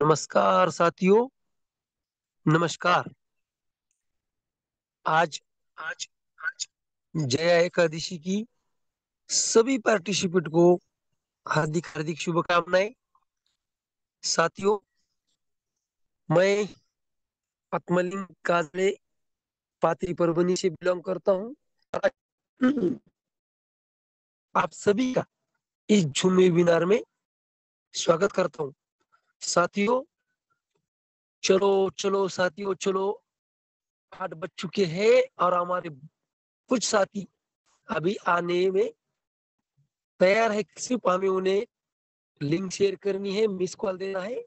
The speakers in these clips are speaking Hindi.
नमस्कार साथियों। नमस्कार। आज आज आज जया एकादशी की सभी पार्टिसिपेंट को हार्दिक हार्दिक शुभकामनाएं। साथियों, मैं आत्मलिंग काजले पाथरी परभनी से बिलोंग करता हूँ। आज आप सभी का इस जूम वेबिनार में स्वागत करता हूँ। साथियों, चलो चलो साथियों चलो, 8 बज चुके हैं और हमारे कुछ साथी अभी आने में तैयार है। सिर्फ हमें उन्हें लिंक शेयर करनी है, मिस कॉल देना है,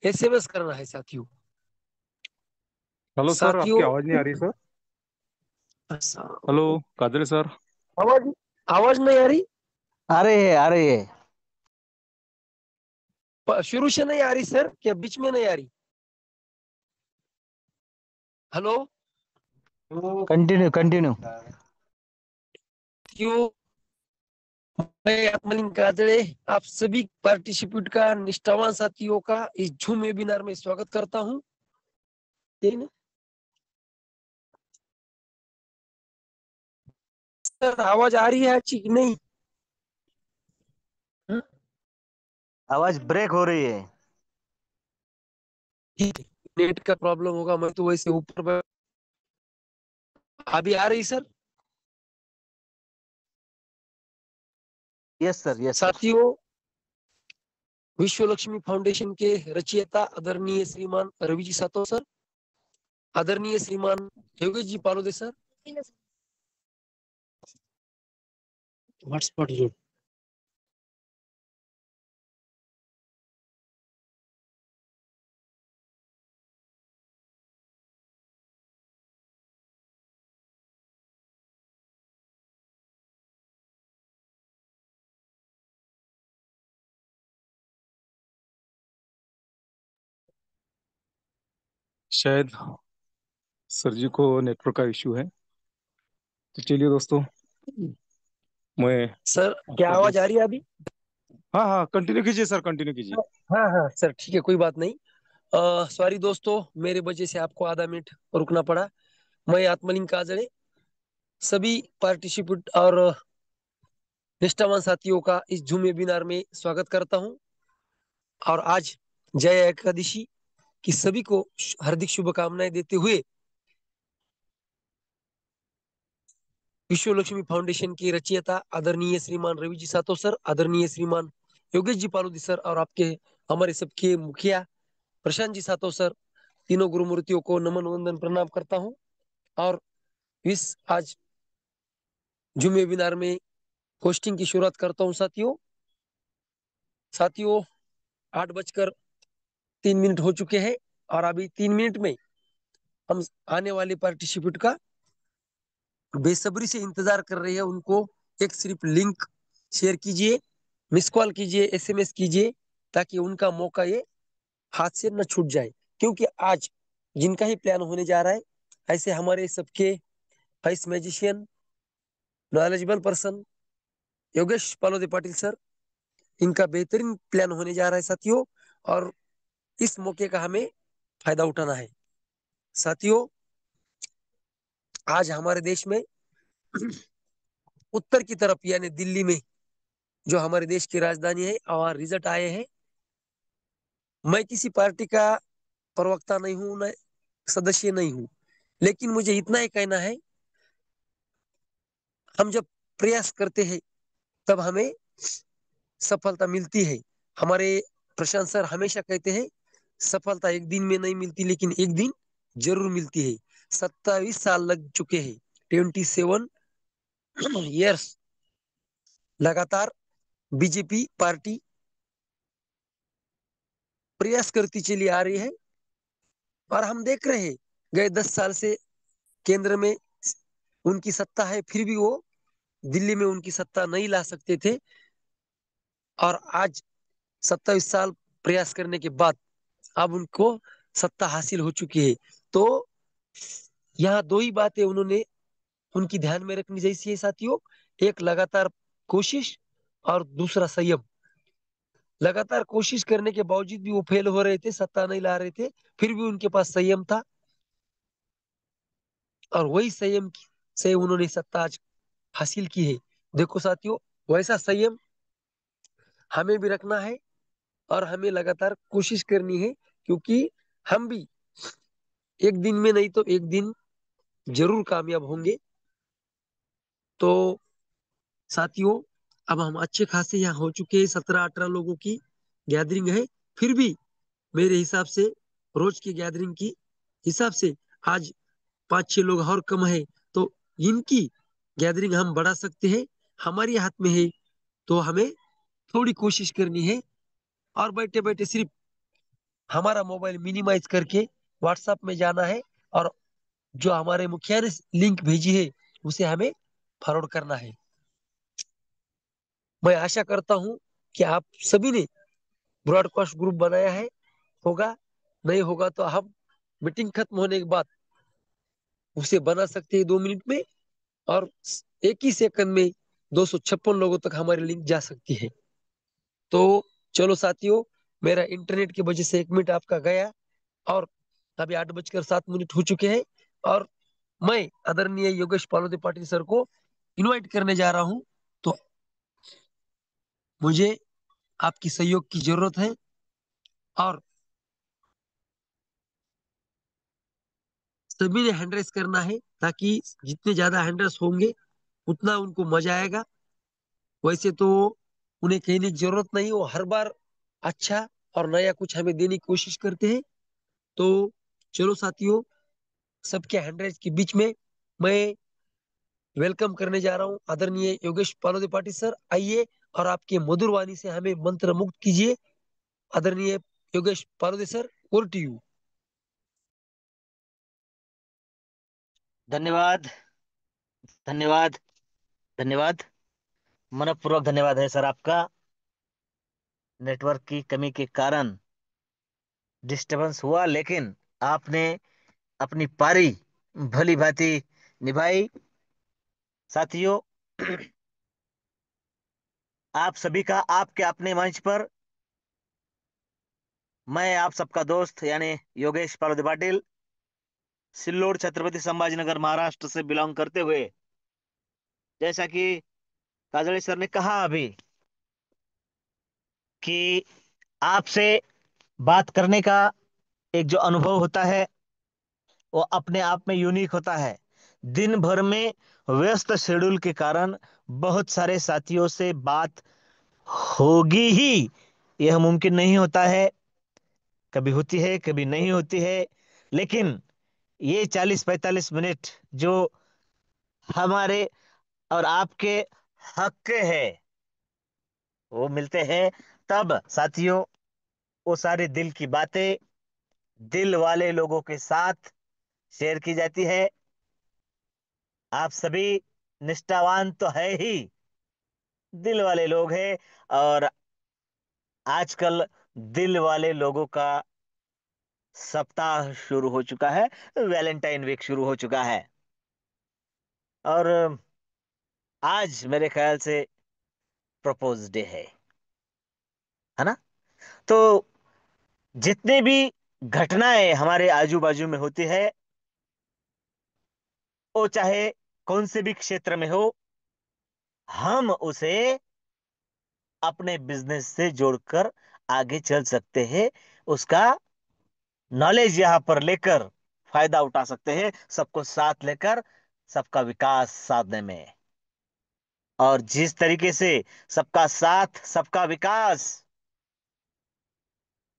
एसएमएस करना है साथियों। हेलो सर, आपकी साथियों, आवाज नहीं आ रही सर। Hello, Kadre sir. आवाज आवाज नहीं आ रही। आ रही है। शुरू से नहीं आ रही सर, क्या बीच में नहीं आ रही? हेलो। Continue continue. क्यों? मैं आत्मलिंग काजड़े आप सभी पार्टिसिपेंट का, निष्ठावान साथियों का इस जूम वेबिनार में स्वागत करता हूं। सर, आवाज आ रही है अच्छी कि नहीं? हाँ? आवाज ब्रेक हो रही है। नेट का प्रॉब्लम होगा, मैं तो वैसे ऊपर। अभी आ रही sir? Yes sir, yes sir. साथियों, विश्व लक्ष्मी फाउंडेशन के रचयिता आदरणीय श्रीमान रवि जी सातो सर, आदरणीय श्रीमान योगेश जी पालोदे सर, हॉटस्पॉट जोड़। शायद सर जी को नेटवर्क का इशू है। तो चलिए दोस्तों, मैं सर, क्या आपका आवाज आ दोस्त। रही है अभी? हाँ हाँ, कंटिन्यू कीजिए सर, कंटिन्यू कीजिए। हाँ हाँ सर, ठीक है, कोई बात नहीं। सॉरी दोस्तों, मेरे वजह से आपको आधा मिनट रुकना पड़ा। मैं आत्मलिंग काजड़े सभी पार्टिसिपेंट और निष्ठावान साथियों का इस जूम वेबिनार में स्वागत करता हूं। और आज जय एकादशी की सभी को हार्दिक शुभकामनाएं देते हुए, विश्व लक्ष्मी फाउंडेशन के रचयिता आदरणीय श्रीमान रवि जी सातो सर, आदरणीय श्रीमान योगेश जी पालोदी सर और आपके हमारे सबके मुखिया प्रशांत जी सातो सर, तीनों गुरु मूर्तियों को नमन वंदन प्रणाम करता हूं। और इस आज जूम वेबिनार में होस्टिंग की शुरुआत करता हूं। साथियों, 8 बजकर 3 मिनट हो चुके हैं और अभी 3 मिनट में हम आने वाले पार्टिसिपेंट का बेसब्री से इंतजार कर रहे हैं। उनको एक सिर्फ लिंक शेयर कीजिए, मिस कॉल कीजिए, एसएमएस कीजिए, ताकि उनका मौका ये हाथ से न छूट जाए। क्योंकि आज जिनका ही प्लान होने जा रहा है, ऐसे हमारे सबके wise magician, knowledgeable person Yogesh Palode Patil sir, इनका बेहतरीन प्लान होने जा रहा है साथियों। और इस मौके का हमें फायदा उठाना है। साथियों, आज हमारे देश में उत्तर की तरफ यानी दिल्ली में, जो हमारे देश की राजधानी है, और रिजल्ट आए हैं। मैं किसी पार्टी का प्रवक्ता नहीं हूं, न सदस्य नहीं हूं, लेकिन मुझे इतना ही कहना है, हम जब प्रयास करते हैं तब हमें सफलता मिलती है। हमारे प्रशांत सर हमेशा कहते हैं, सफलता एक दिन में नहीं मिलती, लेकिन एक दिन जरूर मिलती है। 27 साल लग चुके हैं, 27 ईयर्स लगातार बीजेपी पार्टी प्रयास करती चली आ रही है। और हम देख रहे हैं, गए 10 साल से केंद्र में उनकी सत्ता है, फिर भी वो दिल्ली में उनकी सत्ता नहीं ला सकते थे। और आज 27 साल प्रयास करने के बाद अब उनको सत्ता हासिल हो चुकी है। तो यहाँ दो ही बातें उन्होंने उनकी ध्यान में रखनी जैसी है साथियों। एक लगातार कोशिश, और दूसरा संयम। लगातार कोशिश करने के बावजूद भी वो फेल हो रहे थे, सत्ता नहीं ला रहे थे, फिर भी उनके पास संयम था और वही संयम से उन्होंने सत्ता आज हासिल की है। देखो साथियों, वैसा संयम हमें भी रखना है और हमें लगातार कोशिश करनी है, क्योंकि हम भी एक दिन में नहीं तो एक दिन जरूर कामयाब होंगे। तो साथियों, अब हम अच्छे खासे यहाँ हो चुके हैं, 17-18 लोगों की गैदरिंग है। फिर भी मेरे हिसाब से रोज की गैदरिंग की हिसाब से आज 5-6 लोग और कम है, तो इनकी गैदरिंग हम बढ़ा सकते हैं। हमारे हाथ में है, तो हमें थोड़ी कोशिश करनी है और बैठे बैठे सिर्फ हमारा मोबाइल मिनिमाइज करके व्हाट्सएप में जाना है और जो हमारे मुखिया ने लिंक भेजी है उसे हमें फॉरवर्ड करना है। मैं आशा करता हूं कि आप सभी ने ब्रॉडकास्ट ग्रुप बनाया है होगा। नहीं होगा तो हम मीटिंग खत्म होने के बाद उसे बना सकते हैं 2 मिनट में, और एक ही सेकंड में 256 लोगों तक हमारी लिंक जा सकती है। तो चलो साथियों, मेरा इंटरनेट की वजह से 1 मिनट आपका गया और अभी 8:07 हो चुके हैं और मैं आदरणीय योगेश पालोदे पाटिल सर को इनवाइट करने जा रहा हूं। तो मुझे आपकी सहयोग की जरूरत है और सभी ने हैंड रेस करना है, ताकि जितने ज्यादा हैंड रेस होंगे उतना उनको मजा आएगा। वैसे तो उन्हें कहने की जरूरत नहीं, वो हर बार अच्छा और नया कुछ हमें देने की कोशिश करते हैं। तो चलो साथियों, सबके हैंड रेस के बीच में मैं वेलकम करने जा रहा हूँ आदरणीय योगेश पालोदे पाटिल सर। आइए और आपके मधुर वाणी से हमें मंत्र मुक्त कीजिए। आदरणीय Yogesh Palode sir, over to you. धन्यवाद, धन्यवाद, धन्यवाद। मनपूर्वक धन्यवाद है सर आपका। नेटवर्क की कमी के कारण डिस्टरबेंस हुआ, लेकिन आपने अपनी पारी भली भांति निभाई। साथियों, आप सभी का आपके अपने मंच पर मैं आप सबका दोस्त यानी योगेश पालोदे पाटिल, सिल्लोड छत्रपति संभाजीनगर महाराष्ट्र से बिलोंग करते हुए, जैसा कि काजड़ी सर ने कहा अभी कि आपसे बात करने का एक जो अनुभव होता है वो अपने आप में यूनिक होता है। दिन भर में व्यस्त शेड्यूल के कारण बहुत सारे साथियों से बात होगी ही, यह मुमकिन नहीं होता है। कभी होती है, कभी नहीं होती है, लेकिन ये 40-45 मिनट जो हमारे और आपके हक के है वो मिलते हैं, तब साथियों वो सारे दिल की बातें दिल वाले लोगों के साथ शेयर की जाती है। आप सभी निष्ठावान तो है ही, दिल वाले लोग हैं। और आजकल दिल वाले लोगों का सप्ताह शुरू हो चुका है, वैलेंटाइन वीक शुरू हो चुका है। और आज मेरे ख्याल से प्रपोज डे है ना? तो जितने भी घटनाएं हमारे आजू बाजू में होती है, वो चाहे कौन से भी क्षेत्र में हो, हम उसे अपने बिजनेस से जोड़कर आगे चल सकते हैं। उसका नॉलेज यहाँ पर लेकर फायदा उठा सकते हैं, सबको साथ लेकर सबका विकास साधने में। और जिस तरीके से सबका साथ सबका विकास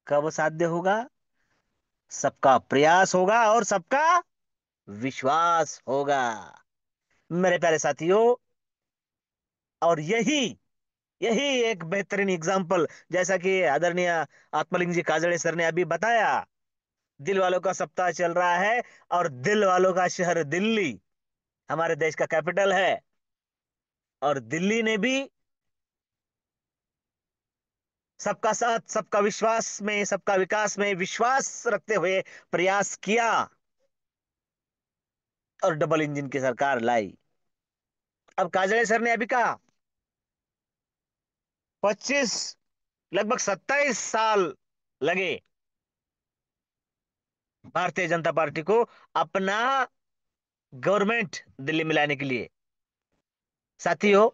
कब साध्य होगा, सबका प्रयास होगा और सबका विश्वास होगा, मेरे प्यारे साथियों। और यही यही एक बेहतरीन एग्जाम्पल, जैसा कि आदरणीय आत्मलिंग जी काजड़े सर ने अभी बताया, दिल वालों का सप्ताह चल रहा है और दिल वालों का शहर दिल्ली हमारे देश का कैपिटल है। और दिल्ली ने भी सबका साथ सबका विश्वास में सबका विकास में विश्वास रखते हुए प्रयास किया और डबल इंजन की सरकार लाई। अब काजले सर ने अभी कहा 25 लगभग 27 साल लगे भारतीय जनता पार्टी को अपना गवर्नमेंट दिल्ली में लाने के लिए। साथियों,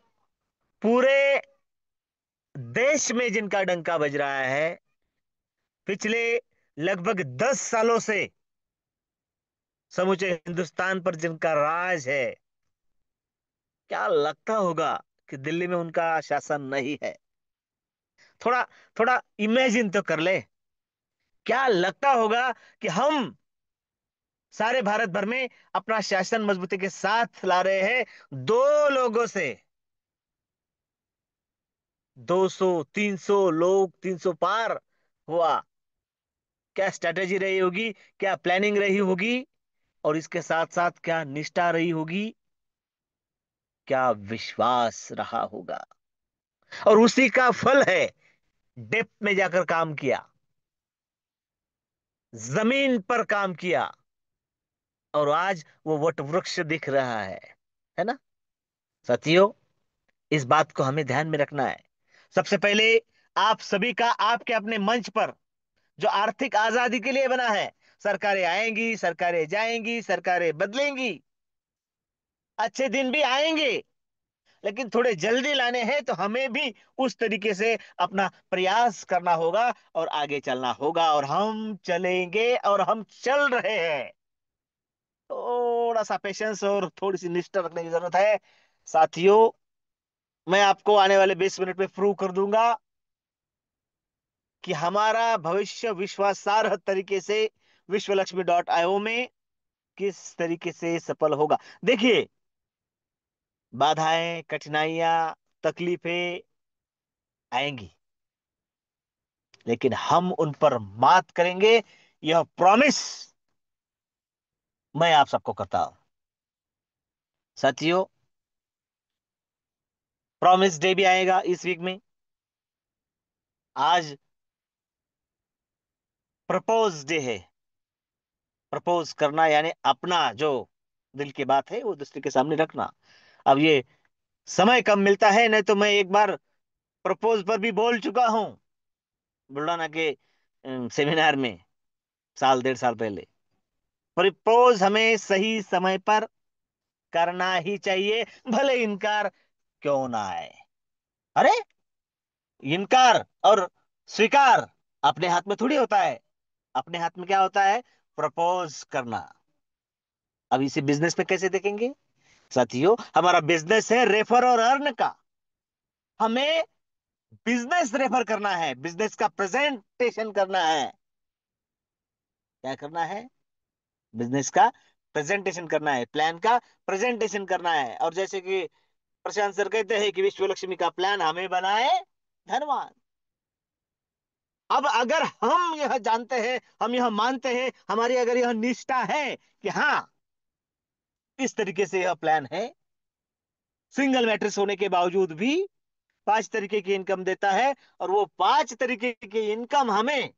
पूरे देश में जिनका डंका बज रहा है, पिछले लगभग 10 सालों से समूचे हिंदुस्तान पर जिनका राज है, क्या लगता होगा कि दिल्ली में उनका शासन नहीं है? थोड़ा थोड़ा इमेजिन तो कर ले। क्या लगता होगा कि हम सारे भारत भर में अपना शासन मजबूती के साथ ला रहे हैं, दो लोगों से 200 300 लोग, 300 पार हुआ। क्या स्ट्रेटेजी रही होगी, क्या प्लानिंग रही होगी, और इसके साथ साथ क्या निष्ठा रही होगी, क्या विश्वास रहा होगा। और उसी का फल है, डेप्थ में जाकर काम किया, जमीन पर काम किया, और आज वो वट वृक्ष दिख रहा है ना। साथियों, इस बात को हमें ध्यान में रखना है। सबसे पहले आप सभी का आपके अपने मंच पर जो आर्थिक आजादी के लिए बना है, सरकारें आएंगी, सरकारें जाएंगी, सरकारें बदलेंगी, अच्छे दिन भी आएंगे, लेकिन थोड़े जल्दी लाने हैं तो हमें भी उस तरीके से अपना प्रयास करना होगा और आगे चलना होगा, और हम चलेंगे और हम चल रहे हैं। थोड़ा सा पेशेंस और थोड़ी सी निष्ठा रखने की जरूरत है। साथियों, मैं आपको आने वाले 20 मिनट में प्रूव कर दूंगा कि हमारा भविष्य विश्वासार्ह तरीके से विश्वलक्ष्मी.io में किस तरीके से सफल होगा। देखिए, बाधाएं, कठिनाइयां, तकलीफें आएंगी, लेकिन हम उन पर मात करेंगे, यह प्रॉमिस मैं आप सबको करता हूं। साथियों, प्रॉमिस डे भी आएगा इस वीक में। आज प्रपोज डे है। प्रपोज करना यानी अपना जो दिल की बात है वो दूसरे के सामने रखना। अब ये समय कम मिलता है, नहीं तो मैं एक बार प्रपोज पर भी बोल चुका हूं बुल्ढाना के सेमिनार में, साल 1.5 साल पहले। प्रपोज हमें सही समय पर करना ही चाहिए, भले इनकार क्यों ना आए। अरे, इनकार और स्वीकार अपने हाथ में थोड़ी होता है। अपने हाथ में क्या होता है? प्रपोज करना। अब इसे बिजनेस में कैसे देखेंगे? साथियों, हमारा बिजनेस है रेफर और अर्न का। हमें बिजनेस रेफर करना है, बिजनेस का प्रेजेंटेशन करना है। क्या करना है? बिजनेस का प्रेजेंटेशन करना है, प्लान का प्रेजेंटेशन करना है। और जैसे कि प्रशांत सर कहते हैं कि विश्व लक्ष्मी का प्लान हमें बनाए धनवान। अब अगर हम यह जानते हैं, हम यह मानते हैं, हमारी अगर यह निष्ठा है कि हाँ, इस तरीके से यह प्लान है, सिंगल मैट्रिक्स होने के बावजूद भी 5 तरीके की इनकम देता है, और वो 5 तरीके की इनकम हमें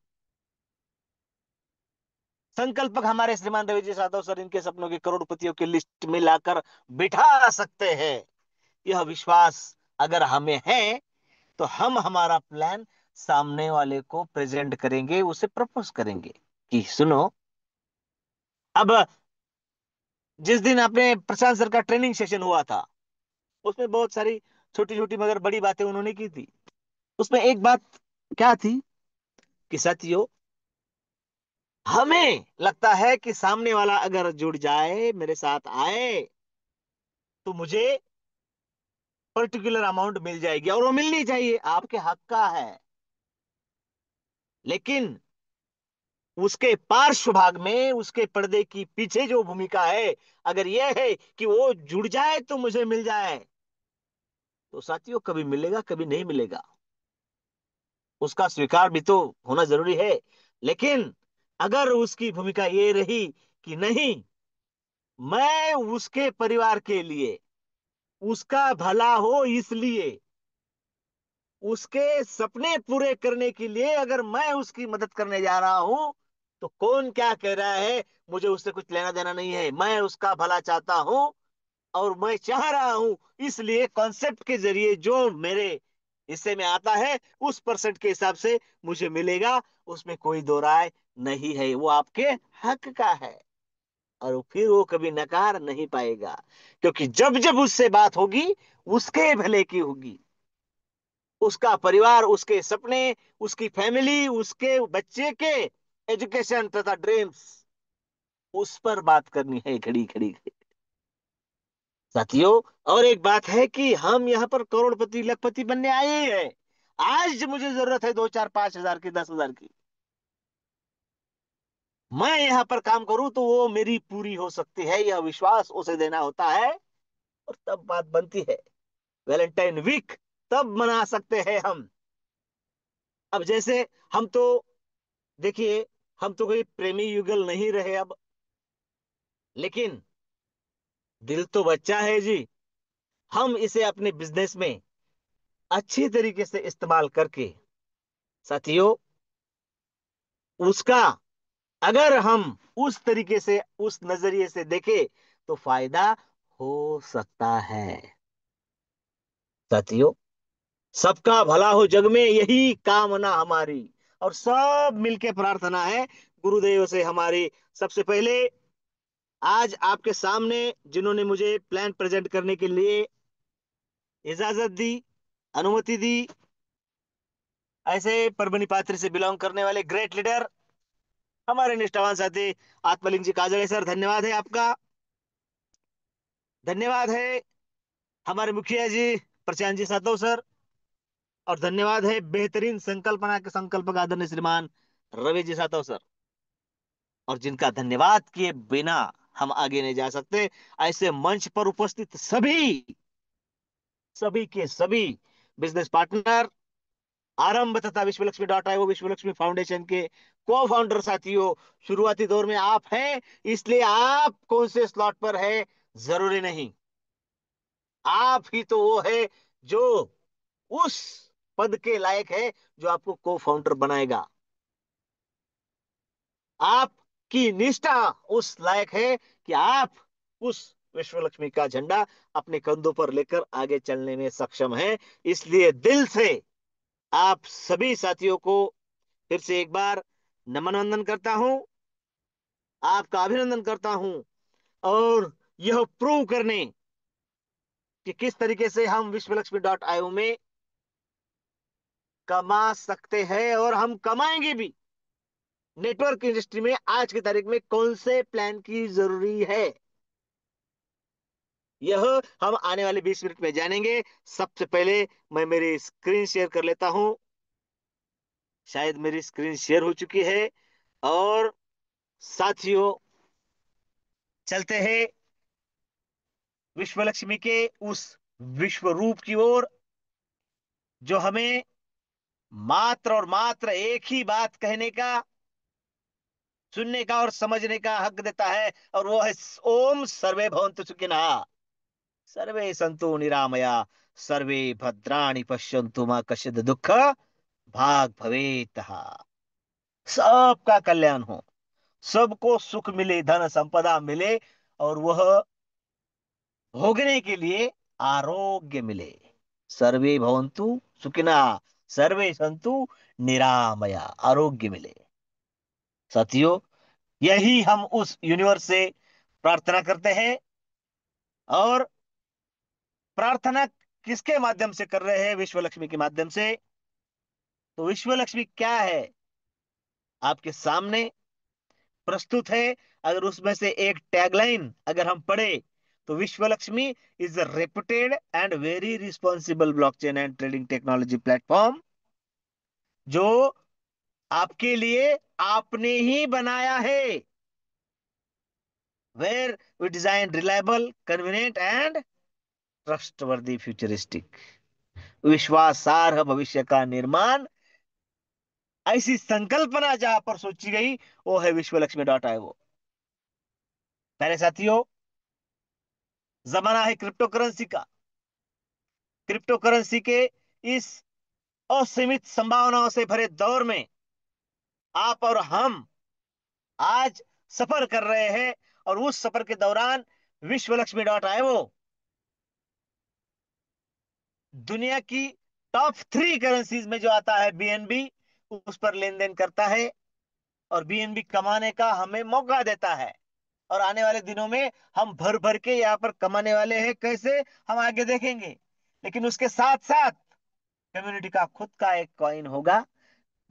संकल्पक हमारे श्रीमान रवि जी साधव सर इनके सपनों के करोड़पतियों की लिस्ट में लाकर बिठा सकते हैं। यह विश्वास अगर हमें है तो हम हमारा प्लान सामने वाले को प्रेजेंट करेंगे, उसे प्रपोज करेंगे कि सुनो। अब जिस दिन आपने प्रशांत सर का ट्रेनिंग सेशन हुआ था, उसमें बहुत सारी छोटी छोटी मगर बड़ी बातें उन्होंने की थी। उसमें एक बात क्या थी कि साथियों, हमें लगता है कि सामने वाला अगर जुड़ जाए, मेरे साथ आए, तो मुझे पर्टिकुलर अमाउंट मिल जाएगी, और वो मिलनी चाहिए, आपके हक का है। लेकिन उसके पार्श्व भाग में, उसके पर्दे की पीछे जो भूमिका है, अगर यह है कि वो जुड़ जाए तो मुझे मिल जाए, तो साथियों कभी मिलेगा कभी नहीं मिलेगा, उसका स्वीकार भी तो होना जरूरी है। लेकिन अगर उसकी भूमिका ये रही कि नहीं, मैं उसके परिवार के लिए, उसका भला हो इसलिए, उसके सपने पूरे करने के लिए अगर मैं उसकी मदद करने जा रहा हूं, तो कौन क्या कह रहा है, मुझे उससे कुछ लेना देना नहीं है। मैं उसका भला चाहता हूं और मैं चाह रहा हूं, इसलिए कॉन्सेप्ट के जरिए जो मेरे हिस्से में आता है उस परसेंट के हिसाब से मुझे मिलेगा, उसमें कोई दो राय नहीं है, वो आपके हक का है। और फिर वो कभी नकार नहीं पाएगा, क्योंकि जब जब उससे बात होगी उसके भले की होगी, उसका परिवार, उसके सपने, उसकी फैमिली, उसके बच्चे के एजुकेशन तथा ड्रीम्स, उस पर बात करनी है खड़ी खड़ी। साथियों, और एक बात है कि हम यहाँ पर करोड़पति लखपति बनने आए ही हैं। आज मुझे जरूरत है 2 4 5 हजार की, 10 हजार की, मैं यहाँ पर काम करूं तो वो मेरी पूरी हो सकती है, यह विश्वास उसे देना होता है। और तब बात बनती है, वैलेंटाइन वीक तब मना सकते हैं हम। अब जैसे हम तो, देखिए, हम तो कोई प्रेमी युगल नहीं रहे अब, लेकिन दिल तो बच्चा है जी। हम इसे अपने बिजनेस में अच्छी तरीके से इस्तेमाल करके, साथियों, उसका अगर हम उस तरीके से, उस नजरिए से देखें तो फायदा हो सकता है। साथियों, सबका भला हो जग में, यही कामना हमारी, और सब मिलके प्रार्थना है गुरुदेव से हमारी। सबसे पहले आज आपके सामने जिन्होंने मुझे प्लान प्रेजेंट करने के लिए इजाजत दी, अनुमति दी, ऐसे परभनी पात्र से बिलोंग करने वाले ग्रेट लीडर, हमारे निष्ठावान साथी आत्मलिंग जी काजड़े सर, धन्यवाद है आपका। धन्यवाद है हमारे मुखिया जी प्रशांत जी सातव सर। और धन्यवाद है बेहतरीन संकल्पना के संकल्पक आदरणीय श्रीमान रवि जी सातव सर, और जिनका धन्यवाद किए बिना हम आगे नहीं जा सकते। ऐसे मंच पर उपस्थित सभी, सभी के सभी बिजनेस पार्टनर, आरंभ तथा विश्वलक्ष्मी विश्वलक्ष्मी फाउंडेशन के को फाउंडर साथियों, शुरुआती दौर में आप हैं, इसलिए आप कौन से स्लॉट पर है जरूरी नहीं, आप ही तो वो है जो उस पद के लायक है जो आपको को फाउंडर बनाएगा। आपकी निष्ठा उस लायक है कि आप उस विश्वलक्ष्मी का झंडा अपने कंधों पर लेकर आगे चलने में सक्षम हैं। इसलिए दिल से आप सभी साथियों को फिर से एक बार नमन वंदन करता हूं, आपका अभिनंदन करता हूं, और यह प्रूव करने कि किस तरीके से हम विश्वलक्ष्मी में कमा सकते हैं, और हम कमाएंगे भी। नेटवर्क इंडस्ट्री में आज की तारीख में कौन से प्लान की जरूरी है, यह हम आने वाले 20 मिनट में जानेंगे। सबसे पहले मैं मेरी स्क्रीन शेयर कर लेता हूं, शायद मेरी स्क्रीन शेयर हो चुकी है। और साथियों, चलते हैं विश्वलक्ष्मी के उस विश्व रूप की ओर, जो हमें मात्र और मात्र एक ही बात कहने का, सुनने का और समझने का हक देता है, और वो है ओम सर्वे भवन्तु सुखिनः, सर्वे सन्तु निरामया, सर्वे भद्राणि पश्यन्तु मा कश्चित् दुःख भाग भवेत्। सबका कल्याण हो, सबको सुख मिले, धन संपदा मिले, और वह भोगने के लिए आरोग्य मिले। सर्वे भवन्तु सुखिनः, सर्वे सन्तु निरामया, आरोग्य मिले। साथियों, यही हम उस यूनिवर्स से प्रार्थना करते हैं। और प्रार्थना किसके माध्यम से कर रहे हैं? विश्व लक्ष्मी के माध्यम से। तो विश्व लक्ष्मी क्या है आपके सामने प्रस्तुत है। अगर उसमें से एक टैगलाइन अगर हम पढ़े, तो Vishwa Lakshmi is a reputed and very responsible blockchain and trading technology platform, जो आपके लिए आपने ही बनाया है। Where we design reliable, convenient and trustworthy futuristic, विश्वासार्ह भविष्य का निर्माण, ऐसी संकल्पना जहां पर सोची गई, वो है विश्वलक्ष्मी मेरे साथियों, जमाना है क्रिप्टो करेंसी का। क्रिप्टो करेंसी के इस असीमित संभावनाओं से भरे दौर में आप और हम आज सफर कर रहे हैं, और उस सफर के दौरान विश्वलक्ष्मी दुनिया की टॉप 3 करेंसीज में जो आता है बीएनबी, उस पर लेन देन करता है, और बीएनबी कमाने का हमें मौका देता है। और आने वाले दिनों में हम भर भर के यहाँ पर कमाने वाले हैं। कैसे, हम आगे देखेंगे। लेकिन उसके साथ साथ कम्युनिटी का खुद का एक कॉइन होगा,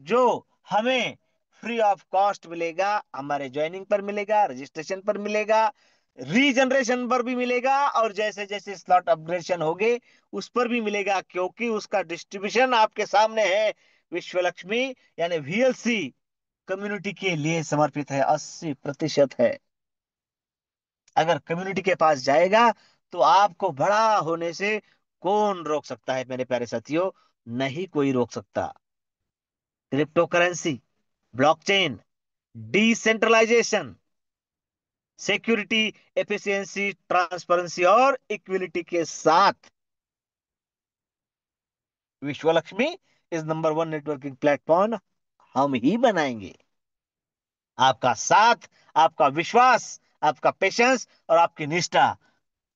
जो हमें फ्री ऑफ कॉस्ट मिलेगा। हमारे ज्वाइनिंग पर मिलेगा, रजिस्ट्रेशन पर मिलेगा, रीजनरेशन पर भी मिलेगा, और जैसे जैसे स्लॉट अपग्रेडेशन होंगे उस पर भी मिलेगा, क्योंकि उसका डिस्ट्रीब्यूशन आपके सामने है। विश्व लक्ष्मी यानी वीएलसी कम्युनिटी के लिए समर्पित है, 80% है। अगर कम्युनिटी के पास जाएगा तो आपको बड़ा होने से कौन रोक सकता है मेरे प्यारे साथियों? नहीं कोई रोक सकता। Crypto currency, blockchain, decentralization, security, efficiency, transparency और इक्विलिटी के साथ Vishwalakshmi is number 1 networking platform हम ही बनाएंगे। आपका साथ, आपका विश्वास, आपका पेशेंस और आपकी निष्ठा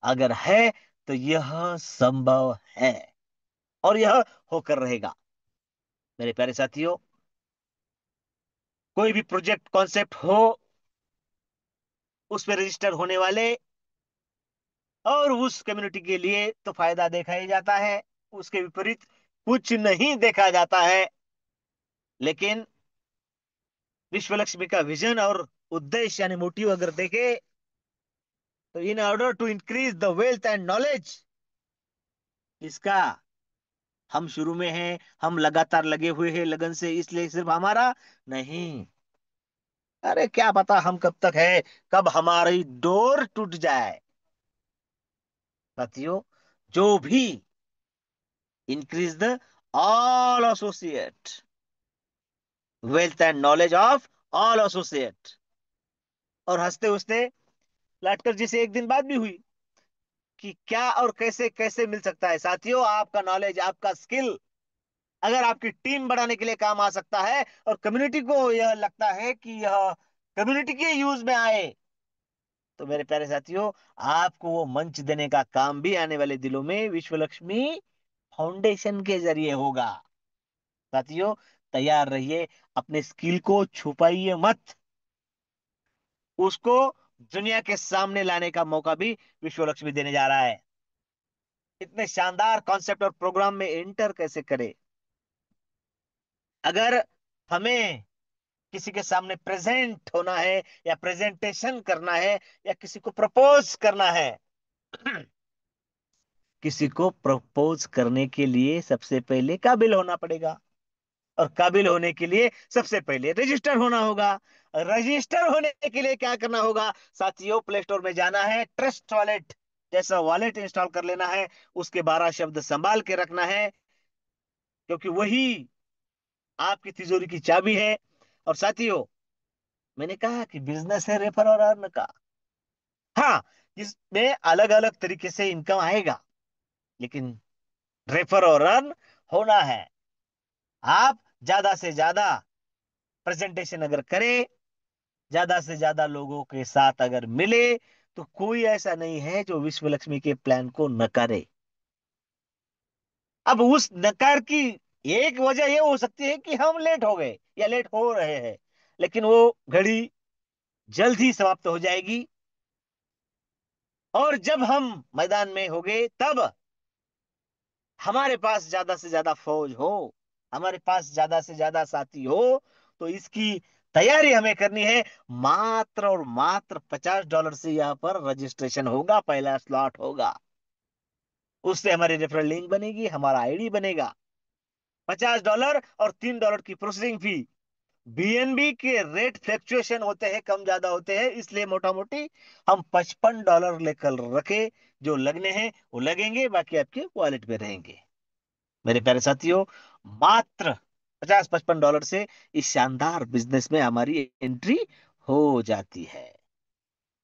अगर है तो यह संभव है, और यह होकर रहेगा। मेरे प्यारे साथियों, कोई भी प्रोजेक्ट कॉन्सेप्ट हो, उस पर रजिस्टर होने वाले और उस कम्युनिटी के लिए तो फायदा देखा ही जाता है, उसके विपरीत कुछ नहीं देखा जाता है। लेकिन विश्वलक्ष्मी का विजन और उद्देश्य यानी मोटिव अगर देखे, तो in order to increase the wealth and knowledge, इसका हम शुरू में हैं, हम लगातार लगे हुए हैं लगन से, इसलिए सिर्फ हमारा नहीं। अरे क्या पता हम कब तक है, कब हमारी डोर टूट जाए। साथियों, जो भी increase the all associate wealth and knowledge of all associate. और हंसते हंसते लाटकर जी से एक दिन बात भी हुई कि क्या और कैसे कैसे मिल सकता है। साथियों, आपका नॉलेज, आपका स्किल अगर आपकी टीम बढ़ाने के लिए काम आ सकता है, और कम्युनिटी को यह लगता है कि यह कम्युनिटी के यूज में आए, तो मेरे प्यारे साथियों, आपको वो मंच देने का काम भी आने वाले दिनों में विश्वलक्ष्मी फाउंडेशन के जरिए होगा। साथियों, तैयार रहिए, अपने स्किल को छुपाइए मत, उसको दुनिया के सामने लाने का मौका भी विश्वलक्ष्मी देने जा रहा है। इतने शानदार कॉन्सेप्ट और प्रोग्राम में एंटर कैसे करें? अगर हमें किसी के सामने प्रेजेंट होना है, या प्रेजेंटेशन करना है, या किसी को प्रपोज करना है, किसी को प्रपोज करने के लिए सबसे पहले काबिल होना पड़ेगा, और काबिल होने के लिए सबसे पहले रजिस्टर होना होगा। रजिस्टर होने के लिए क्या करना होगा? साथियों, प्ले स्टोर में जाना है, ट्रस्ट वॉलेट जैसा वॉलेट इंस्टॉल कर लेना है, उसके 12 शब्द संभाल के रखना है, क्योंकि वही आपकी तिजोरी की चाबी है। और साथियों, मैंने कहा कि बिजनेस है रेफर और अर्न का। हाँ, इसमें अलग अलग तरीके से इनकम आएगा, लेकिन रेफर और अर्न होना है। आप ज्यादा से ज्यादा प्रेजेंटेशन अगर करें, ज्यादा से ज्यादा लोगों के साथ अगर मिले, तो कोई ऐसा नहीं है जो विश्व लक्ष्मी के प्लान को नकारे। अब उस नकार की एक वजह यह हो सकती है कि हम लेट हो गए या लेट हो रहे हैं, लेकिन वो घड़ी जल्द ही समाप्त हो जाएगी। और जब हम मैदान में होंगे, तब हमारे पास ज्यादा से ज्यादा फौज हो, हमारे पास ज्यादा से ज्यादा साथी हो, तो इसकी तैयारी हमें करनी है। मात्र और मात्र $50 से यहाँ पर रजिस्ट्रेशन होगा, पहला स्लॉट होगा, उससे हमारी रेफरल लिंक बनेगी, हमारा आईडी बनेगा। $50 और $3 की प्रोसेसिंग फी। बीएनबी के रेट फ्लक्चुएशन होते हैं, कम ज्यादा होते हैं, इसलिए मोटा मोटी हम $55 लेकर रखे, जो लगने हैं वो लगेंगे, बाकी आपके वॉलेट में रहेंगे। मेरे प्यारे साथियों, मात्र 50-55 डॉलर से इस शानदार बिजनेस में हमारी एंट्री हो जाती है।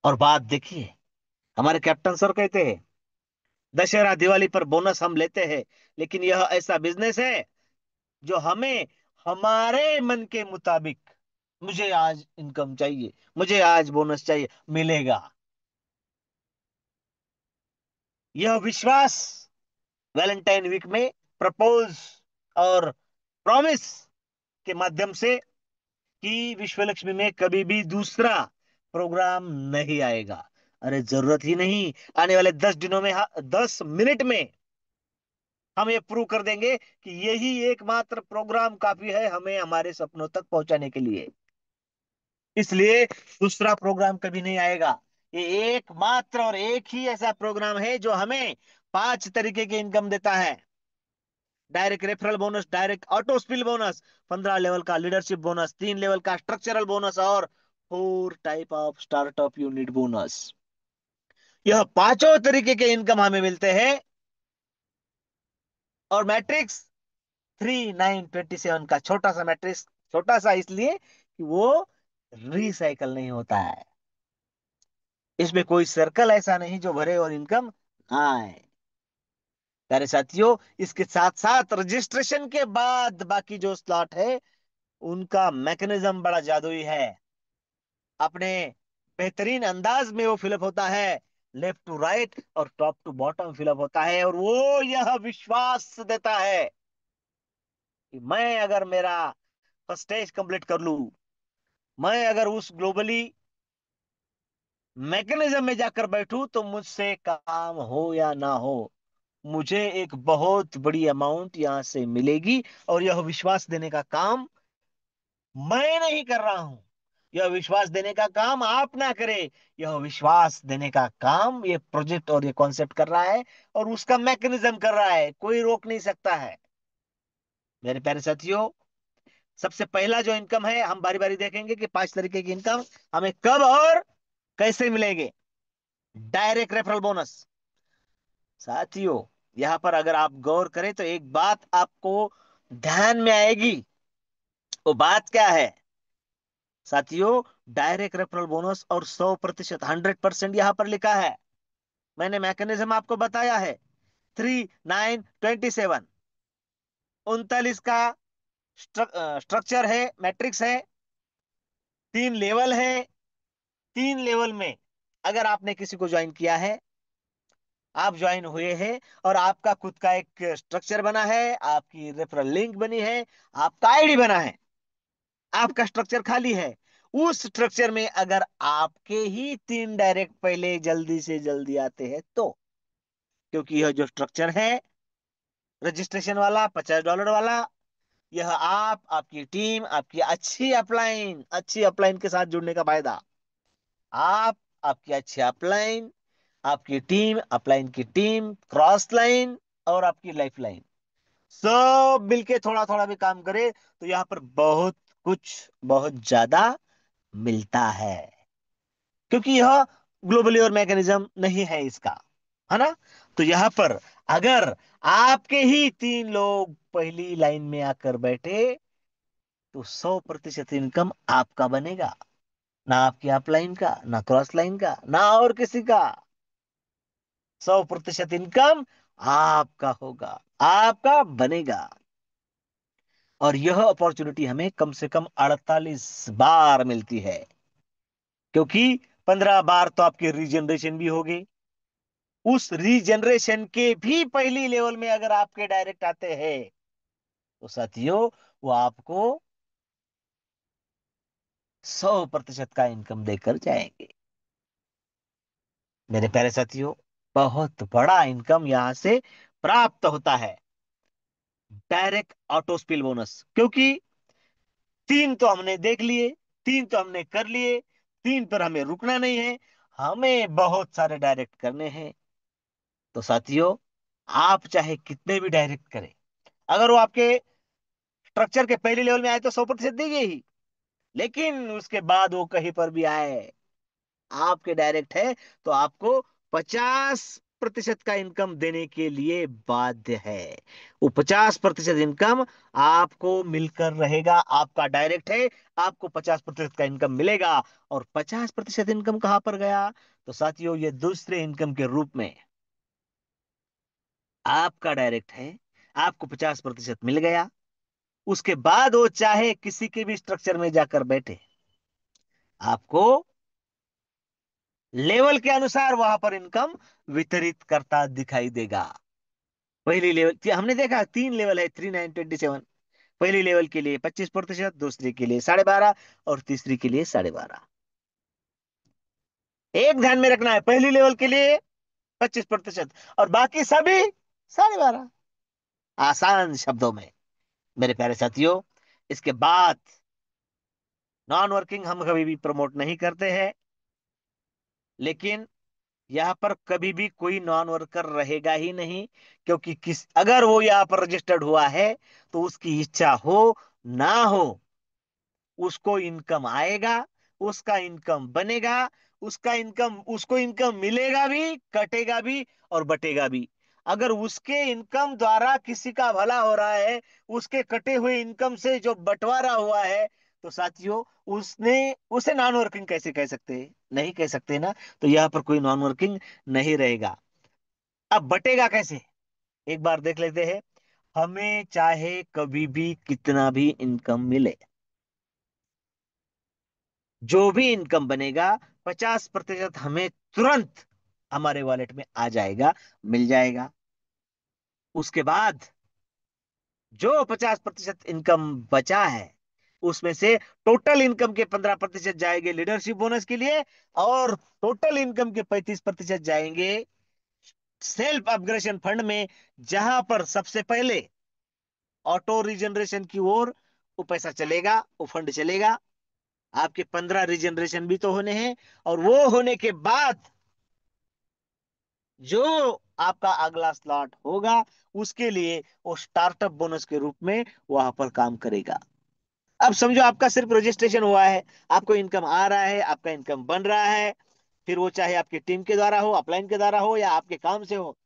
और बात देखिए, हमारे कैप्टन सर कहते हैं दशहरा दिवाली पर बोनस हम लेते हैं, लेकिन यह ऐसा बिजनेस है जो हमें हमारे मन के मुताबिक, मुझे आज इनकम चाहिए, मुझे आज बोनस चाहिए, मिलेगा। यह विश्वास वैलेंटाइन वीक में प्रपोज और प्रॉमिस के माध्यम से कि विश्व लक्ष्मी में कभी भी दूसरा प्रोग्राम नहीं आएगा। अरे जरूरत ही नहीं, आने वाले 10 दिनों में, 10 मिनट में हम ये प्रूव कर देंगे कि यही एकमात्र प्रोग्राम काफी है हमें हमारे सपनों तक पहुंचाने के लिए। इसलिए दूसरा प्रोग्राम कभी नहीं आएगा। ये एकमात्र और एक ही ऐसा प्रोग्राम है जो हमें 5 तरीके की इनकम देता है। Direct referral bonus, direct auto spill bonus, 15 level का लीडरशिप बोनस, 3 लेवल का स्ट्रक्चरल बोनस और 4 type of startup unit bonus. यह पांचों तरीके के इनकम हमें मिलते हैं। और मैट्रिक्स 3927 का छोटा सा मैट्रिक्स, छोटा सा इसलिए कि वो रिसाइकल नहीं होता है। इसमें कोई सर्कल ऐसा नहीं जो भरे और इनकम ना आए। प्यारे साथियों, इसके साथ साथ रजिस्ट्रेशन के बाद बाकी जो स्लॉट है उनका मैकेनिज्म बड़ा जादुई है। अपने बेहतरीन अंदाज में वो फिलअप होता है, लेफ्ट टू राइट और टॉप टू बॉटम फिलअप होता है। और वो यह विश्वास देता है कि मैं अगर मेरा फर्स्ट स्टेज कंप्लीट कर लूं, मैं अगर उस ग्लोबली मैकेनिज्म में जाकर बैठूं, तो मुझसे काम हो या ना हो, मुझे एक बहुत बड़ी अमाउंट यहां से मिलेगी। और यह विश्वास देने का काम मैं नहीं कर रहा हूं, यह विश्वास देने का काम आप ना करें, यह विश्वास देने का काम ये प्रोजेक्ट और ये कॉन्सेप्ट कर रहा है और उसका मैकेनिज्म कर रहा है, कोई रोक नहीं सकता है। मेरे प्यारे साथियों, सबसे पहला जो इनकम है, हम बारी बारी देखेंगे कि 5 तरीके की इनकम हमें कब और कैसे मिलेंगे। Direct referral bonus. साथियों, यहां पर अगर आप गौर करें तो एक बात आपको ध्यान में आएगी। वो बात क्या है साथियों? डायरेक्ट रेफरल बोनस और 100%, 100% यहां पर लिखा है। मैंने मैकेनिज्म आपको बताया है। 3927 39 का स्ट्रक्चर है, मैट्रिक्स है, 3 लेवल है। 3 लेवल में अगर आपने किसी को ज्वाइन किया है, आप ज्वाइन हुए हैं और आपका खुद का एक स्ट्रक्चर बना है, आपकी रेफरल लिंक बनी है, आपका आईडी बना है, आपका स्ट्रक्चर खाली है, उस स्ट्रक्चर में अगर आपके ही 3 डायरेक्ट पहले जल्दी से जल्दी आते हैं तो, क्योंकि यह जो स्ट्रक्चर है रजिस्ट्रेशन वाला $50 वाला, यह आप, आपकी टीम, आपकी अच्छी अपलाइन के साथ जुड़ने का फायदा। आप, आपकी अच्छी अपलाइन, आपकी टीम, अपलाइन की टीम, क्रॉस लाइन और आपकी लाइफ लाइन, सब मिलके थोड़ा थोड़ा भी काम करे तो यहां पर बहुत कुछ, बहुत ज्यादा मिलता है। क्योंकि यह ग्लोबली और मैकेनिज्म नहीं है इसका, है ना? तो यहां पर अगर आपके ही 3 लोग पहली लाइन में आकर बैठे तो 100% इनकम आपका बनेगा, ना आपकी अपलाइन का, ना क्रॉस लाइन का, ना और किसी का। 100% इनकम आपका होगा, आपका बनेगा। और यह अपॉर्चुनिटी हमें कम से कम 48 बार मिलती है, क्योंकि 15 बार तो आपके रीजनरेशन भी होगी। उस रीजनरेशन के भी पहली लेवल में अगर आपके डायरेक्ट आते हैं तो साथियों, वो आपको 100% का इनकम देकर जाएंगे। मेरे प्यारे साथियों, बहुत बड़ा इनकम यहां से प्राप्त होता है। डायरेक्ट ऑटो स्पिल बोनस, क्योंकि 3 तो हमने देख लिए, 3 तो हमने कर लिए, 3 पर हमें रुकना नहीं है, हमें बहुत सारे डायरेक्ट करने हैं। तो साथियों, आप चाहे कितने भी डायरेक्ट करें, अगर वो आपके स्ट्रक्चर के पहले लेवल में आए तो 100% देंगे ही। लेकिन उसके बाद वो कहीं पर भी आए, आपके डायरेक्ट है, तो आपको 50% का इनकम देने के लिए बाध्य है। वो 50% इनकम आपको मिलकर रहेगा। आपका डायरेक्ट है, आपको 50% का इनकम मिलेगा। और 50% इनकम कहां पर गया? तो साथियों, ये दूसरे इनकम के रूप में, आपका डायरेक्ट है, आपको 50% मिल गया, उसके बाद वो चाहे किसी के भी स्ट्रक्चर में जाकर बैठे, आपको लेवल के अनुसार वहां पर इनकम वितरित करता दिखाई देगा। पहली लेवल हमने देखा 3 लेवल है, 3927। पहली लेवल के लिए 25%, दूसरी के लिए 12.5%, और तीसरी के लिए 12.5%। एक ध्यान में रखना है, पहली लेवल के लिए 25% और बाकी सभी 12.5%। आसान शब्दों में मेरे प्यारे साथियों, इसके बाद नॉन वर्किंग हम कभी भी प्रमोट नहीं करते हैं, लेकिन यहाँ पर कभी भी कोई नॉन वर्कर रहेगा ही नहीं, क्योंकि अगर वो यहाँ पर रजिस्टर्ड हुआ है तो उसकी इच्छा हो ना हो, उसको इनकम आएगा, उसका इनकम बनेगा, उसको इनकम मिलेगा भी, कटेगा भी और बटेगा भी। अगर उसके इनकम द्वारा किसी का भला हो रहा है, उसके कटे हुए इनकम से जो बंटवारा हुआ है, तो साथियों उसने उसे नॉन वर्किंग कैसे कह सकते हैं? नहीं कह सकते ना। तो यहाँ पर कोई नॉन वर्किंग नहीं रहेगा। अब बटेगा कैसे, एक बार देख लेते हैं। हमें चाहे कभी भी कितना भी इनकम मिले, जो भी इनकम बनेगा 50% हमें तुरंत हमारे वॉलेट में आ जाएगा, मिल जाएगा। उसके बाद जो 50% इनकम बचा है, उसमें से टोटल इनकम के 15% जाएंगे लीडरशिप बोनस के लिए, और टोटल इनकम के 35% जाएंगे सेल्फ अपग्रेशन फंड में, जहां पर सबसे पहले ऑटो रीजनरेशन की ओर वो पैसा चलेगा, वो फंड चलेगा। आपके 15 रीजनरेशन भी तो होने हैं, और वो होने के बाद जो आपका अगला स्लॉट होगा, उसके लिए वो स्टार्टअप बोनस के रूप में वहां पर काम करेगा। अब समझो आपका सिर्फ रजिस्ट्रेशन हुआ है, आपको इनकम आ रहा है, आपका इनकम बन रहा है, फिर वो चाहे आपकी टीम के द्वारा हो, अपलाइन के द्वारा हो, या आपके काम से हो।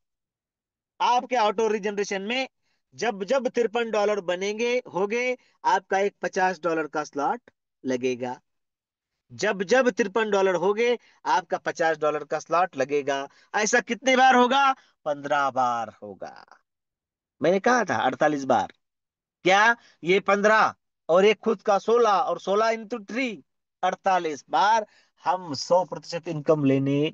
आपके ऑटो रीजनरेशन में जब जब $53 बनेंगे होगे, आपका एक $50 का स्लॉट लगेगा। जब जब $53 हो गए, आपका $50 का स्लॉट लगेगा। ऐसा कितने बार होगा? 15 बार होगा। मैंने कहा था 48 बार। क्या? ये 15 और एक खुद का 16, और 16 × 3, 48 बार हम 100% इनकम ले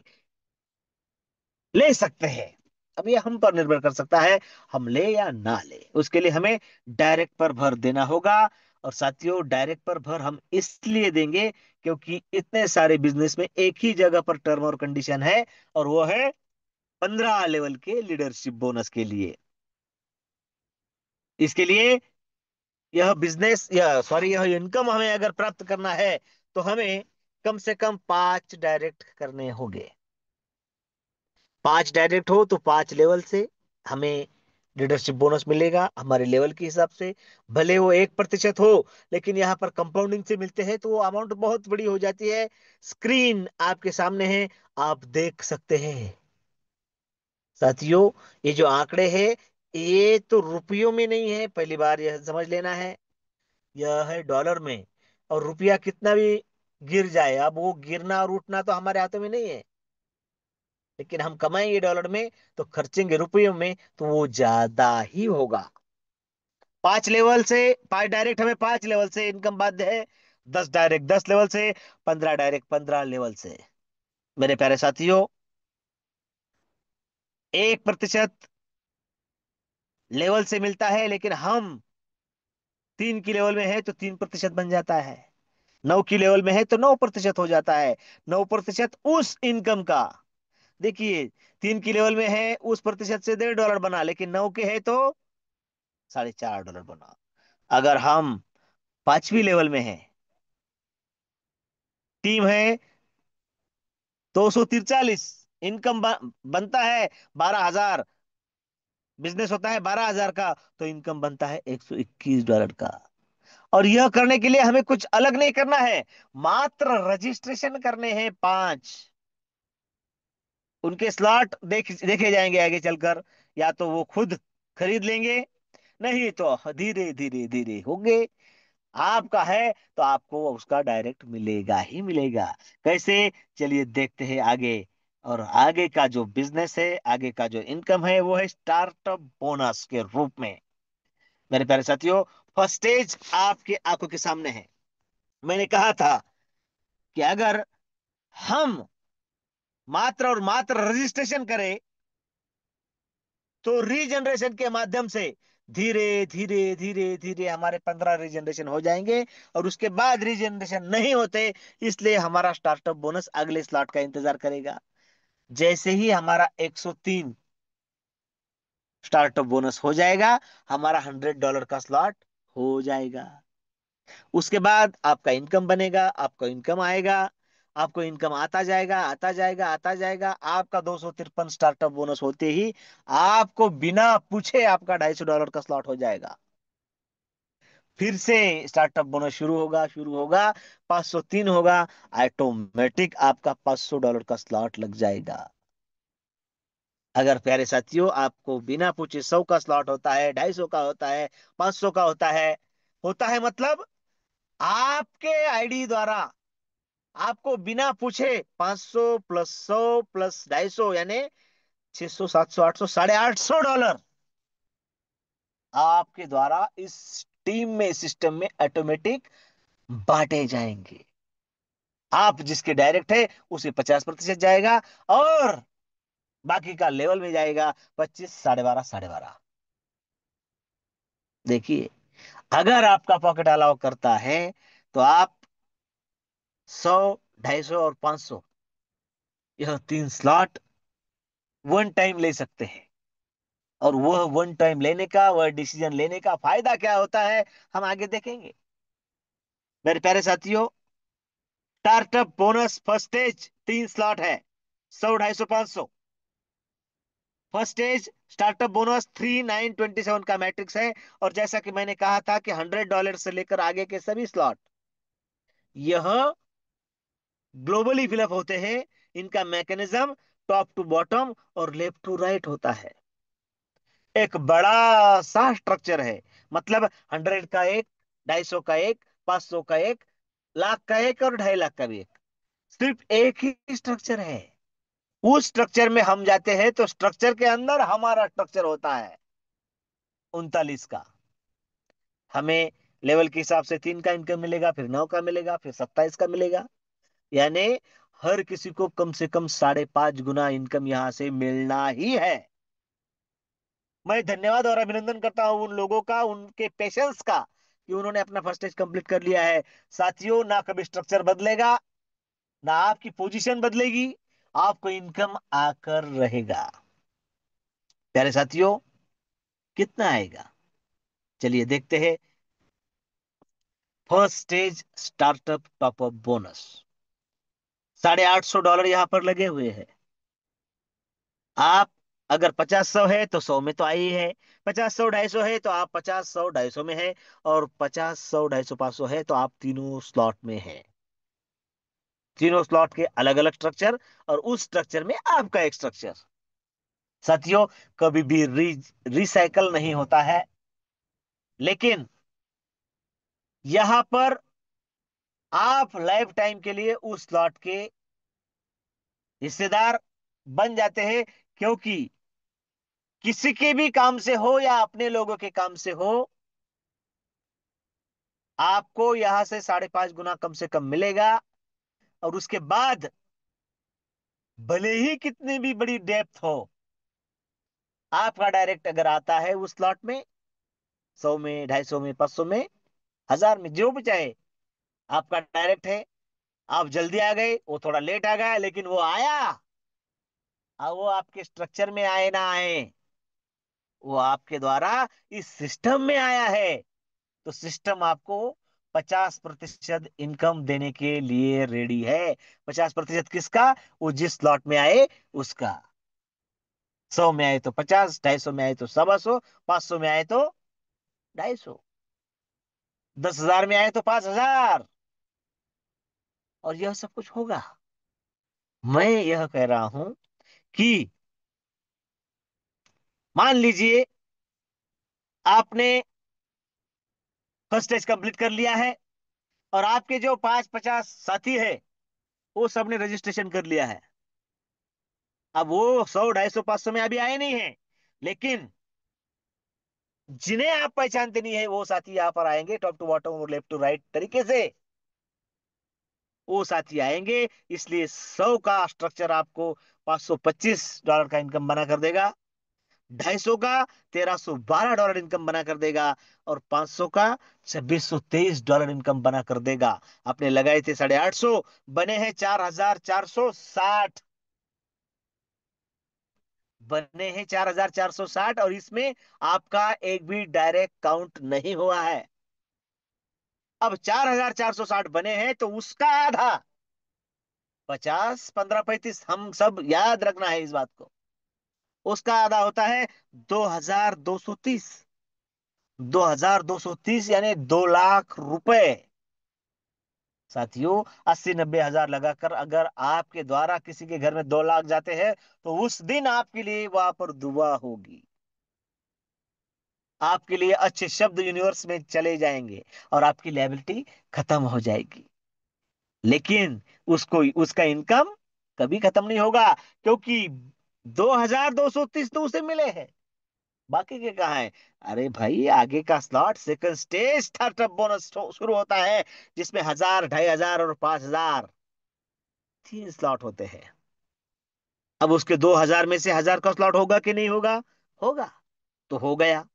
सकते हैं। अब ये हम पर निर्भर कर सकता है, हम ले या ना ले। उसके लिए हमें डायरेक्ट पर भर देना होगा। और साथियों, डायरेक्ट पर भर हम इसलिए देंगे क्योंकि इतने सारे बिजनेस में एक ही जगह पर टर्म और कंडीशन है, और वो है 15 लेवल के लीडरशिप बोनस के लिए। इसके लिए यह बिजनेस, यह सॉरी यह इनकम हमें अगर प्राप्त करना है, तो हमें कम से कम 5 करने होंगे। 5 हो तो 5 लेवल से हमें लीडरशिप बोनस मिलेगा, हमारे लेवल के हिसाब से। भले वो 1% हो, लेकिन यहाँ पर कंपाउंडिंग से मिलते हैं तो वो अमाउंट बहुत बड़ी हो जाती है। स्क्रीन आपके सामने है, आप देख सकते हैं साथियों। ये जो आंकड़े हैं, ये तो रुपयों में नहीं है, पहली बार यह समझ लेना है। यह है डॉलर में। और रुपया कितना भी गिर जाए, अब वो गिरना और उठना तो हमारे हाथों में नहीं है, लेकिन हम कमाएंगे डॉलर में तो खर्चेंगे रुपयों में, तो वो ज्यादा ही होगा। 5 लेवल से, 5 डायरेक्ट हमें 5 लेवल से इनकम बाध्य है, 10 डायरेक्ट 10 लेवल से, 15 डायरेक्ट 15 लेवल से। मेरे प्यारे साथियों, 1% लेवल से मिलता है, लेकिन हम 3 की लेवल में है तो 3% बन जाता है। 9 की लेवल में है तो 9% हो जाता है। 9% उस इनकम का। देखिए, 3 की लेवल में है, उस प्रतिशत से $1.5 बना, लेकिन 9 के है तो $4.5 बना। अगर हम 5वीं लेवल में है, टीम है 243, इनकम बनता है 12,000, बिजनेस होता है 12,000 का, तो इनकम बनता है $121 का। और यह करने के लिए हमें कुछ अलग नहीं करना है, मात्र रजिस्ट्रेशन करने हैं 5। उनके स्लॉट देखे जाएंगे आगे चलकर, या तो वो खुद खरीद लेंगे, नहीं तो धीरे धीरे धीरे होंगे। आपका है तो आपको उसका डायरेक्ट मिलेगा ही मिलेगा। कैसे? चलिए देखते हैं आगे। और आगे का जो बिजनेस है, आगे का जो इनकम है, वो है स्टार्टअप बोनस के रूप में। मेरे प्यारे साथियों, फर्स्ट स्टेज आपके आंखों के सामने है। मैंने कहा था कि अगर हम मात्र और मात्र रजिस्ट्रेशन करें, तो रीजनरेशन के माध्यम से धीरे धीरे धीरे धीरे हमारे 15 रीजनरेशन हो जाएंगे, और उसके बाद रीजनरेशन नहीं होते, इसलिए हमारा स्टार्टअप बोनस अगले स्लॉट का इंतजार करेगा। जैसे ही हमारा 103 स्टार्टअप बोनस हो जाएगा, हमारा $100 का स्लॉट हो जाएगा। उसके बाद आपका इनकम बनेगा, आपको इनकम आएगा, आपको इनकम आता जाएगा आता जाएगा आता जाएगा। आपका 253 स्टार्टअप बोनस होते ही आपको बिना पूछे आपका $250 का स्लॉट हो जाएगा। फिर से स्टार्टअप बोनस शुरू होगा, 503 होगा, ऑटोमेटिक आपका $500 का स्लॉट लग जाएगा। अगर प्यारे साथियों आपको बिना पूछे 100 का स्लॉट होता है, 250 का होता है, 500 का होता है मतलब आपके आईडी द्वारा आपको बिना पूछे 500 प्लस 100 प्लस 250 यानी 600 700 800 $850 आपके द्वारा इस टीम में, सिस्टम में ऑटोमेटिक बांटे जाएंगे। आप जिसके डायरेक्ट है उसे 50% जाएगा, और बाकी का लेवल में जाएगा 25 12.5 12.5। देखिए, अगर आपका पॉकेट अलाउ करता है तो आप 100 250 और 500 यह 3 स्लॉट वन टाइम ले सकते हैं। और वह वन टाइम लेने का, वह डिसीजन लेने का फायदा क्या होता है, हम आगे देखेंगे। मेरे प्यारे साथियों, startup bonus first stage 3 slot है, 100 250 500। फर्स्ट स्टेज स्टार्टअप बोनस 3927 का मैट्रिक्स है। और जैसा कि मैंने कहा था कि $100 से लेकर आगे के सभी स्लॉट यह ग्लोबली फिलअप होते हैं। इनका मैकेनिज्म टॉप टू बॉटम और लेफ्ट टू राइट होता है। एक बड़ा सा स्ट्रक्चर है, मतलब 100 का एक, 250 का एक, 500 का एक, लाख का एक और 2.5 लाख का भी एक। सिर्फ एक ही स्ट्रक्चर है। उस स्ट्रक्चर में हम जाते हैं तो स्ट्रक्चर के अंदर हमारा स्ट्रक्चर होता है 39 का। हमें लेवल के हिसाब से 3 का इनकम मिलेगा, फिर 9 का मिलेगा, फिर 27 का मिलेगा। यानी हर किसी को कम से कम 5.5 गुना इनकम यहां से मिलना ही है। मैं धन्यवाद और अभिनंदन करता हूं उन लोगों का, उनके पेशेंस का, कि उन्होंने अपना फर्स्ट स्टेज कंप्लीट कर लिया है। साथियों, ना कभी स्ट्रक्चर बदलेगा, ना आपकी पोजीशन बदलेगी, आपको इनकम आकर रहेगा। प्यारे साथियों, कितना आएगा, चलिए देखते हैं। First stage startup top up bonus $850 यहां पर लगे हुए हैं। आप अगर 50 100 है तो 100 में तो आई है, 50 100 250 है तो आप 50 100 250 में है, और 50 100 250 500 है तो आप तीनों स्लॉट में है। तीनों स्लॉट के अलग अलग स्ट्रक्चर, और उस स्ट्रक्चर में आपका एक स्ट्रक्चर। साथियों, कभी भी रिसाइकल नहीं होता है, लेकिन यहां पर आप लाइफ टाइम के लिए उस स्लॉट के हिस्सेदार बन जाते हैं। क्योंकि किसी के भी काम से हो या अपने लोगों के काम से हो, आपको यहां से 5.5 गुना कम से कम मिलेगा। और उसके बाद भले ही कितनी भी बड़ी डेप्थ हो, आपका डायरेक्ट अगर आता है उस स्लॉट में, 100 में, 250 में, 500 में, 1000 में, जो भी चाहे, आपका डायरेक्ट है। आप जल्दी आ गए, वो थोड़ा लेट आ गया, लेकिन वो आया। अब वो आपके स्ट्रक्चर में आए ना आए, वो आपके द्वारा इस सिस्टम में आया है। तो सिस्टम आपको 50% इनकम देने के लिए रेडी है। 50% किसका? वो जिस स्लॉट में आए उसका। 100 में आए तो 50, 250 में आए तो 125, 500 में आए तो 250, 10,000 में आए तो 5,000। और यह सब कुछ होगा। मैं यह कह रहा हूं कि मान लीजिए आपने फर्स्ट स्टेज कंप्लीट कर लिया है, और आपके जो 5 50 साथी है वो सबने रजिस्ट्रेशन कर लिया है। अब वो 100 250 500 में अभी आए नहीं है, लेकिन जिन्हें आप पहचानते नहीं है वो साथी यहां पर आएंगे, टॉप टू बॉटम और लेफ्ट टू राइट तरीके से वो साथी आएंगे। इसलिए 100 का स्ट्रक्चर आपको $525 का इनकम बना कर देगा। 250 का $1312 इनकम बना कर देगा, और 500 का $2623 इनकम बना कर देगा। आपने लगाए थे 850, बने हैं 4460, बने हैं 4460, और इसमें आपका एक भी डायरेक्ट काउंट नहीं हुआ है। अब 4460 बने हैं तो उसका आधा, 50 15 35, हम सब याद रखना है इस बात को, उसका आधा होता है 2230। 2230 यानी 2 लाख रुपए। साथियों, 80 90 हजार लगाकर अगर आपके द्वारा किसी के घर में 2 लाख जाते हैं, तो उस दिन आपके लिए वहां पर दुआ होगी, आपके लिए अच्छे शब्द यूनिवर्स में चले जाएंगे, और आपकी लायबिलिटी खत्म हो जाएगी। लेकिन उसको, उसका इनकम कभी खत्म नहीं होगा, क्योंकि 2230 तो उसे मिले हैं, बाकी के कहाँ है? अरे भाई, आगे का slot second stage startup bonus शुरू होता है, जिसमें 1000 2500 और 5000, 3 स्लॉट होते हैं। अब उसके 2000 में से 1000 का स्लॉट होगा कि नहीं होगा? होगा, तो हो गया,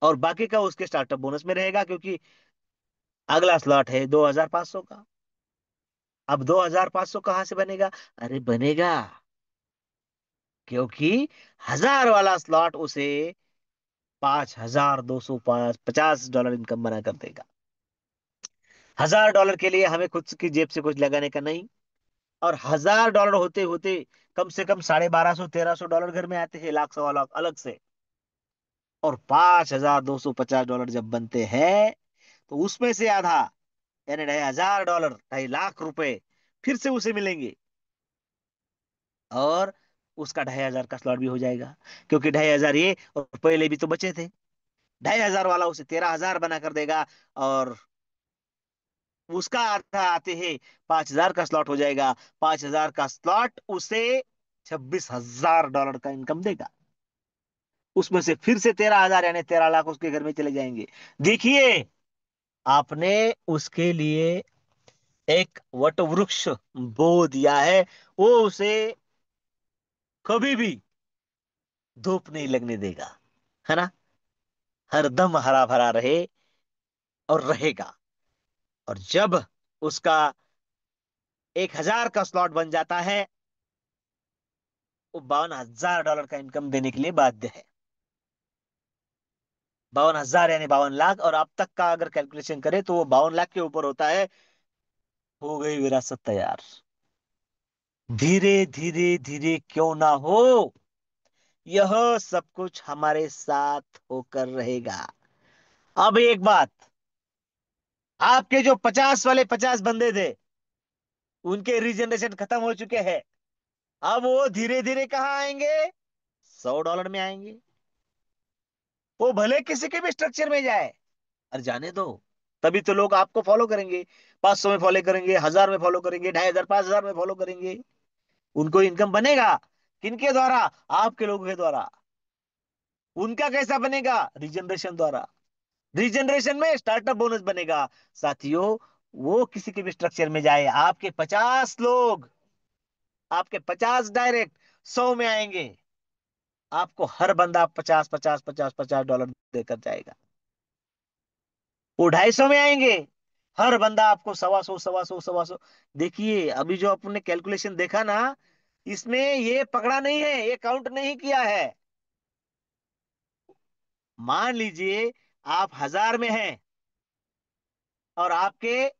और बाकी का उसके स्टार्टअप बोनस में रहेगा, क्योंकि अगला स्लॉट है 2500 का। अब 2500 कहां से बनेगा? अरे बनेगा, क्योंकि 1000 वाला स्लॉट उसे $5250 इनकम बना कर देगा। $1000 के लिए हमें खुद की जेब से कुछ लगाने का नहीं, और $1000 होते होते कम से कम 1250 1300 घर में आते हैं, लाख सवा लाख अलग से। और $5250 जब बनते हैं, तो उसमें से आधा, यानी $2500, 2.5 लाख फिर से उसे मिलेंगे, और उसका 2500 का स्लॉट भी हो जाएगा, क्योंकि 2500 ये, और पहले भी तो बचे थे। 2500 वाला उसे 13000 बना कर देगा, और उसका आधा आते हैं 5000 का स्लॉट हो जाएगा। 5000 का स्लॉट उसे $26,000 का इनकम देगा। उसमें से फिर से 13000 यानी 13 लाख उसके घर में चले जाएंगे। देखिए, आपने उसके लिए एक वट वृक्ष बो दिया है, वो उसे कभी भी धूप नहीं लगने देगा, है ना? हरदम हरा भरा रहे और रहेगा। और जब उसका 1000 का स्लॉट बन जाता है, वो $52,000 का इनकम देने के लिए बाध्य है। 52,000 यानी 52 लाख, और अब तक का अगर कैलकुलेशन करें तो वो 52 लाख के ऊपर होता है। हो गई विरासत तैयार। धीरे धीरे धीरे क्यों ना हो, यह सब कुछ हमारे साथ होकर रहेगा। अब एक बात, आपके जो 50 वाले 50 बंदे थे, उनके रीजनरेशन खत्म हो चुके हैं। अब वो धीरे धीरे कहां आएंगे? $100 में आएंगे। वो भले किसी के भी स्ट्रक्चर में जाए, अरे जाने दो, तभी तो लोग आपको फॉलो करेंगे। 500 में फॉलो करेंगे, 1000 में फॉलो करेंगे, 2500 5000 में फॉलो करेंगे। उनको इनकम बनेगा किनके द्वारा? आपके लोगों के द्वारा। उनका कैसा बनेगा? रीजनरेशन द्वारा। रीजनरेशन में स्टार्टअप बोनस बनेगा। साथियों, वो किसी के भी स्ट्रक्चर में जाए, आपके 50 लोग, आपके 50 डायरेक्ट 100 में आएंगे, आपको हर बंदा 50 50 50 50 डॉलर देकर जाएगा। वो 250 में आएंगे, हर बंदा आपको 125 125 125। देखिए, अभी जो आपने कैलकुलेशन देखा ना, इसमें ये पकड़ा नहीं है, ये काउंट नहीं किया है। मान लीजिए आप 1000 में हैं, और आपके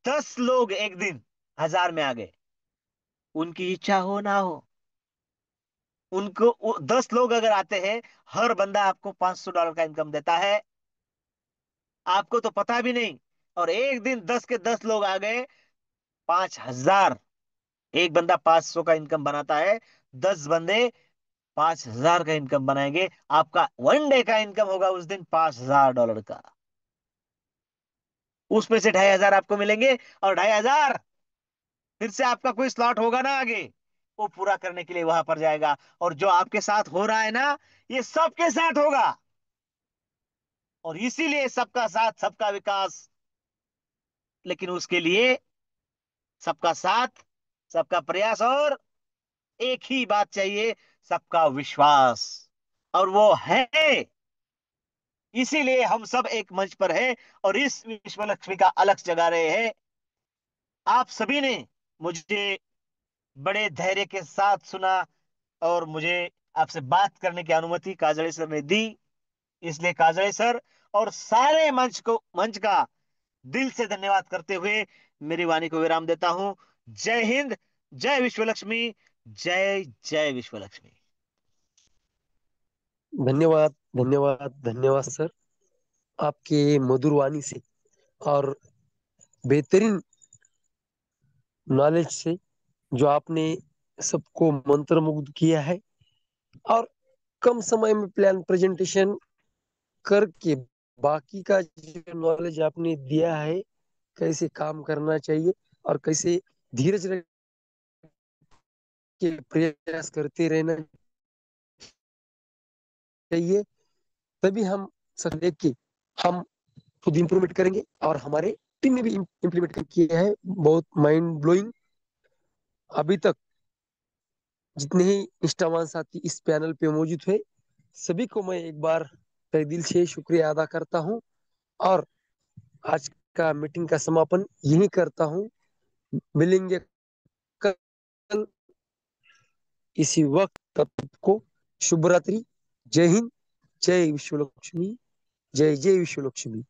10 लोग एक दिन 1000 में आ गए, उनकी इच्छा हो ना हो, उनको 10 लोग अगर आते हैं, हर बंदा आपको $500 का इनकम देता है, आपको तो पता भी नहीं। और एक दिन 10 के 10 लोग आ गए, 5000, एक बंदा 500 का इनकम बनाता है, 10 बंदे 5000 का इनकम बनाएंगे। आपका वन डे का इनकम होगा उस दिन $5000 का। उसमें से 2500 आपको मिलेंगे, और 2500 फिर से आपका कोई स्लॉट होगा ना आगे, वो पूरा करने के लिए वहां पर जाएगा। और जो आपके साथ हो रहा है ना, ये सबके साथ होगा, और इसीलिए सबका साथ सबका विकास। लेकिन उसके लिए सबका साथ, सबका प्रयास, और एक ही बात चाहिए, सबका विश्वास। और वो है, इसीलिए हम सब एक मंच पर हैं और इस विश्व लक्ष्मी का अलख जगा रहे हैं। आप सभी ने मुझे बड़े धैर्य के साथ सुना और मुझे आपसे बात करने की अनुमति काजड़े सर ने दी। इसलिए काजड़े सर और सारे मंच का दिल से धन्यवाद करते हुए मेरी वाणी को विराम देता हूं। जय हिंद, जय विश्वलक्ष्मी, जय जय विश्वलक्ष्मी। धन्यवाद, धन्यवाद, धन्यवाद सर। आपके मधुर वाणी से और बेहतरीन नॉलेज से जो आपने सबको मंत्रमुग्ध किया है, और कम समय में प्लान प्रेजेंटेशन करके बाकी का जो नॉलेज आपने दिया है, कैसे काम करना चाहिए और कैसे धीरज रख के प्रयास करते रहना चाहिए, तभी हम सब देख के हम खुद इम्प्रूवमेंट करेंगे। और हमारे टीम ने भी इम्प्लीमेंट किया है, बहुत माइंड ब्लोइंग। अभी तक जितने ही निष्ठावान साथी इस पैनल पे मौजूद है, सभी को मैं एक बार तहे दिल से शुक्रिया अदा करता हूँ और आज का मीटिंग का समापन यही करता हूँ। मिलेंगे कल इसी वक्त, तब को शुभ रात्रि। जय हिंद, जय विश्व लक्ष्मी, जय जय विश्व लक्ष्मी।